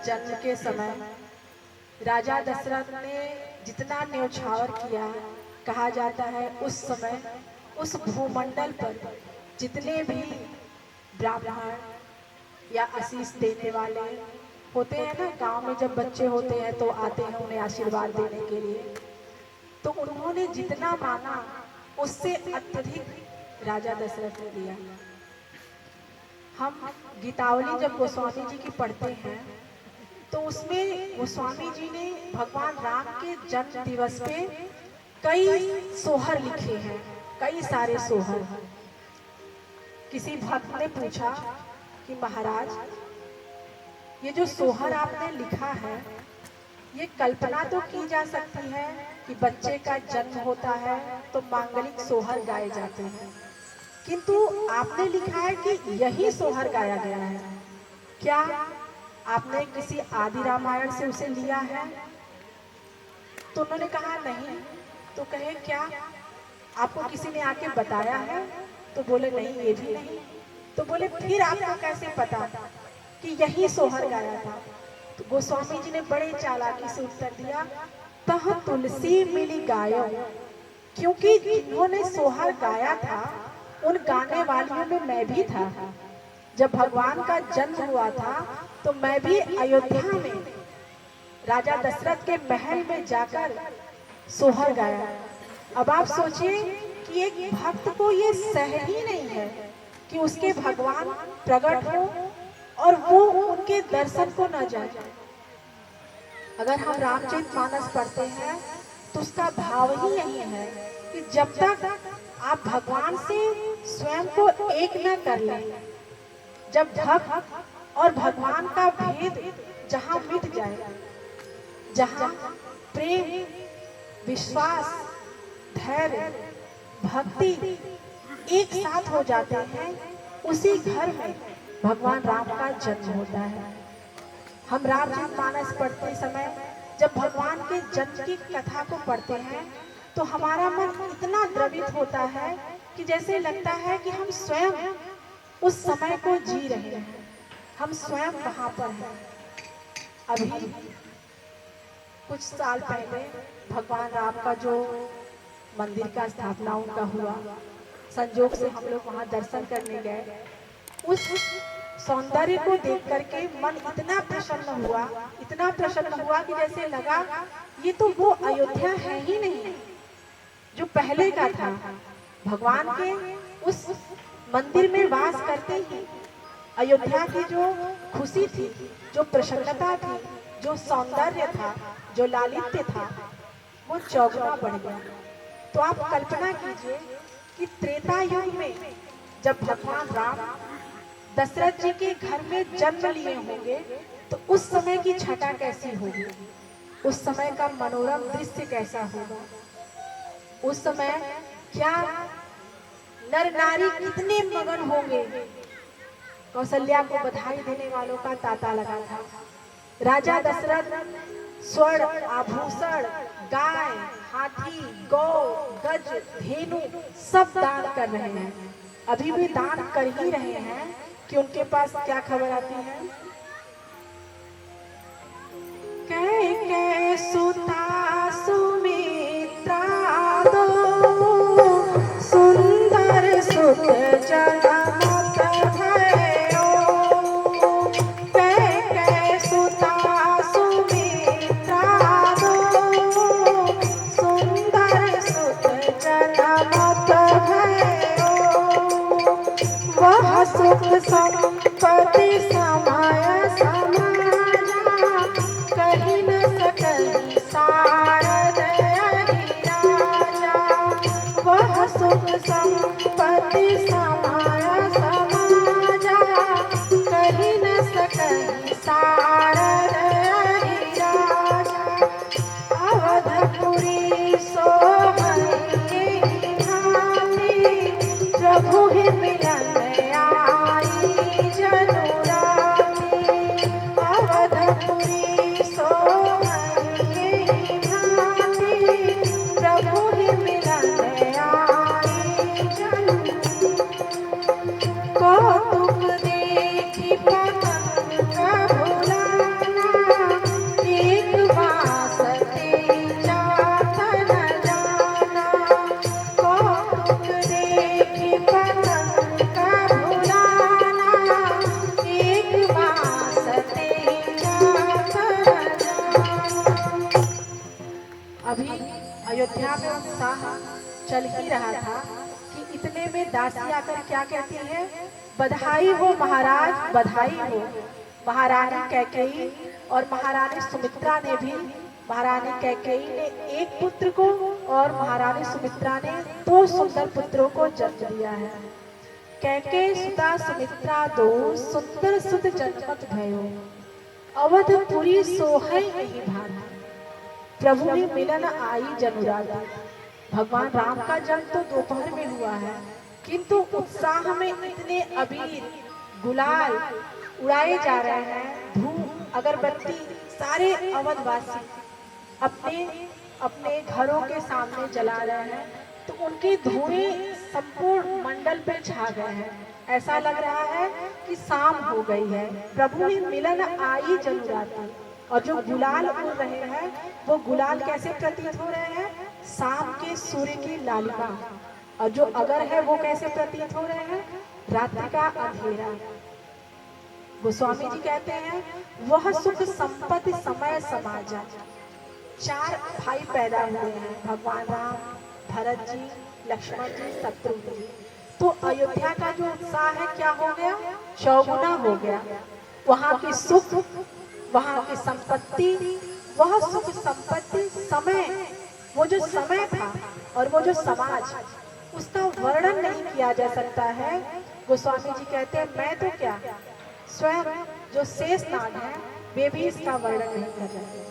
जन्म के समय राजा दशरथ ने जितना न्यौछावर किया, कहा जाता है उस समय उस भूमंडल पर जितने भी ब्राह्मण या आशीष देने वाले होते हैं ना, गांव में जब बच्चे होते हैं तो आते हैं उन्हें आशीर्वाद देने के लिए, तो उन्होंने जितना मांगा उससे अत्यधिक राजा दशरथ ने दिया। हम गीतावली जब गोस्वामी जी की पढ़ते हैं तो उसमें गोस्वामी जी ने भगवान राम के जन्म दिवस पे कई सोहर लिखे हैं, कई सारे सोहर। किसी भक्त ने पूछा कि महाराज, ये जो सोहर आपने लिखा है, ये कल्पना तो की जा सकती है कि बच्चे का जन्म होता है तो मांगलिक सोहर गाए जाते हैं, किंतु आपने लिखा है कि यही सोहर गाया गया है। क्या आपने किसी आदि रामायण से उसे लिया है? तो उन्होंने कहा नहीं। तो कहे क्या आपको किसी ने आके बताया है? तो बोले नहीं, ये भी नहीं। तो बोले फिर आपको कैसे पता कि यही सोहर गाया था? तो गोस्वामी जी ने बड़े चालाकी से उत्तर दिया, तह तुलसी मिली गायो, क्योंकि जिन्होंने सोहर गाया था उन गाने वालियों में मैं भी था। जब भगवान का जन्म हुआ था तो मैं भी अयोध्या में राजा दशरथ के महल में जाकर सोहर गाया। अब आप सोचिए कि एक भक्त को ये सह ही नहीं है कि उसके भगवान प्रकट हो और वो उनके दर्शन को न जाए। अगर हम रामचरितमानस पढ़ते हैं तो उसका भाव ही यही है कि जब तक आप भगवान से स्वयं को एक न कर लें, जब भक्त और भगवान का भेद जहां मिट जाए, जहां प्रेम, विश्वास, धैर्य, भक्ति एक साथ हो जाते हैं, उसी घर में भगवान राम का जन्म होता है। हम रामचरितमानस पढ़ते समय जब भगवान के जन्म की कथा को पढ़ते हैं तो हमारा मन इतना द्रवित होता है कि जैसे लगता है कि हम स्वयं उस समय को जी रहे हैं, हम स्वयं वहां पर हैं। अभी कुछ साल पहले भगवान राम का जो मंदिर का स्थापना उनका हुआ, संजोग से हम लोग वहां दर्शन करने गए। उस सौंदर्य को देख करके मन इतना प्रसन्न हुआ, इतना प्रसन्न हुआ कि जैसे लगा ये तो वो अयोध्या है ही नहीं जो पहले का था। भगवान के उस मंदिर में वास करते ही अयोध्या की जो खुशी थी, जो प्रसन्नता थी, जो सौंदर्य था, जो लालित्य था, वो चौगुना बढ़ गया। तो आप कल्पना कीजिए कि त्रेता युग में जब भगवान राम दशरथ जी के घर में जन्म लिए होंगे तो उस समय की छटा कैसी होगी, उस समय का मनोरम दृश्य कैसा होगा, उस समय क्या नर नारी कितने मगन होंगे। कौशल्या को बधाई देने वालों का तांता लगा था। राजा दशरथ स्वर्ण आभूषण, गाय, हाथी, गौ, गज, धेनु सब दान कर रहे हैं, अभी भी दान कर ही रहे हैं कि उनके पास क्या खबर आती है, कह सुता सुमित्रा दो सुंदर सुत जनमत भयो, कह सुता सुमित्रा दो सुंदर सुत जनमत भयो, वह सुख संपत्ति समय समाजा, कहीं न सकहि सारद अधिराजा, वह सुख संपत्ति समय समाजा, कहीं न सकहि सारद अधिराजा, अवधपुरी सोहई भांति, प्रभु ही मिलन आई जनुराती, अवधपुरी सोहई भांति, प्रभु ही मिलन आई जनुराती, कौतुक देखी पतंग भुलाना, अयोध्या में उत्साह चल ही रहा था कि इतने में दासी आकर क्या कहती है, बधाई हो महाराज, बधाई हो। महारानी कैकेयी और महारानी सुमित्रा ने भी, महारानी कैकेयी ने एक पुत्र को और महारानी सुमित्रा ने 2 सुंदर पुत्रों को जन्म दिया है। कैकेयी सुता सुमित्रा दो सुंदर सुत जन्मत भयो, अवधपुरी सोहै नहीं भाती, प्रभु ने मिलन आई जनुराती। भगवान राम का जन्म तो दोपहर में हुआ है, किंतु उत्साह में इतने अबीर गुलाल उड़ाए जा रहे हैं, धूप अगरबत्ती सारे अवधवासी अपने अपने घरों के सामने जला रहे हैं, तो उनके धुएं संपूर्ण मंडल पे छा गए हैं। ऐसा लग रहा है कि शाम हो गई है, प्रभु ने मिलन आई जनुराती। और जो गुलाल उड़ रहे हैं वो गुलाल कैसे प्रतीत हो रहे हैं, शाम के सूर्य की लालिमा। और जो अगर है वो कैसे प्रतीत हो रहे हैं, रात्रि का अंधेरा। गोस्वामी जी कहते हैं, वह सुख संपत्ति समय समाजा। 4 भाई पैदा हुए हैं, भगवान राम, भरत जी, लक्ष्मण जी, शत्रुघ्न जी। तो अयोध्या का जो उत्साह है क्या हो गया, चौगुना हो गया। वहां की सुख, वहां की संपत्ति, वह सुख संपत्ति समय, वो जो समय था और वो जो समाज, उसका वर्णन नहीं किया जा सकता है। गोस्वामी जी कहते हैं, मैं तो क्या, स्वयं जो शेष नाग है वे भी इसका वर्णन नहीं कर रहे।